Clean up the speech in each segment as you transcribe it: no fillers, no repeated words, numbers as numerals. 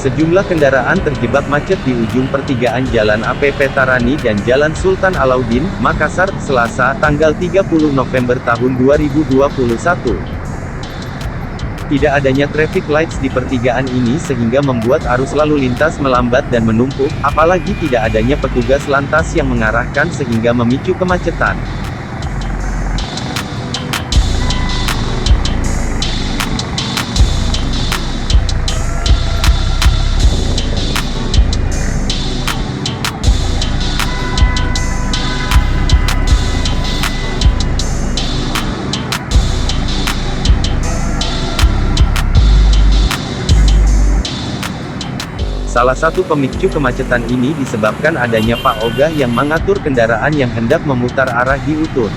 Sejumlah kendaraan terjebak macet di ujung pertigaan Jalan APP Tarani dan Jalan Sultan Alauddin, Makassar, Selasa, tanggal 30 November tahun 2021. Tidak adanya traffic lights di pertigaan ini sehingga membuat arus lalu lintas melambat dan menumpuk, apalagi tidak adanya petugas lantas yang mengarahkan sehingga memicu kemacetan. Salah satu pemicu kemacetan ini disebabkan adanya Pak Ogah yang mengatur kendaraan yang hendak memutar arah di Utun.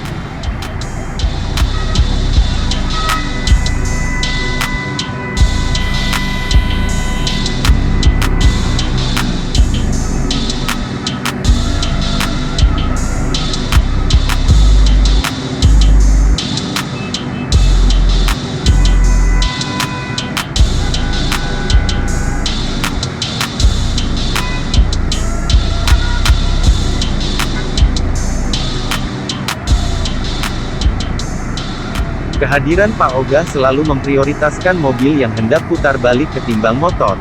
Kehadiran Pak Ogah selalu memprioritaskan mobil yang hendak putar balik ketimbang motor.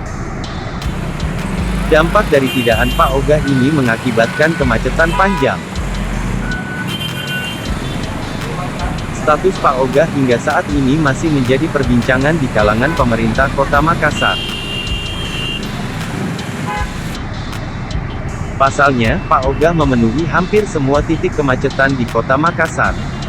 Dampak dari tidakkan Pak Ogah ini mengakibatkan kemacetan panjang. Status Pak Ogah hingga saat ini masih menjadi perbincangan di kalangan pemerintah Kota Makassar. Pasalnya, Pak Ogah memenuhi hampir semua titik kemacetan di Kota Makassar.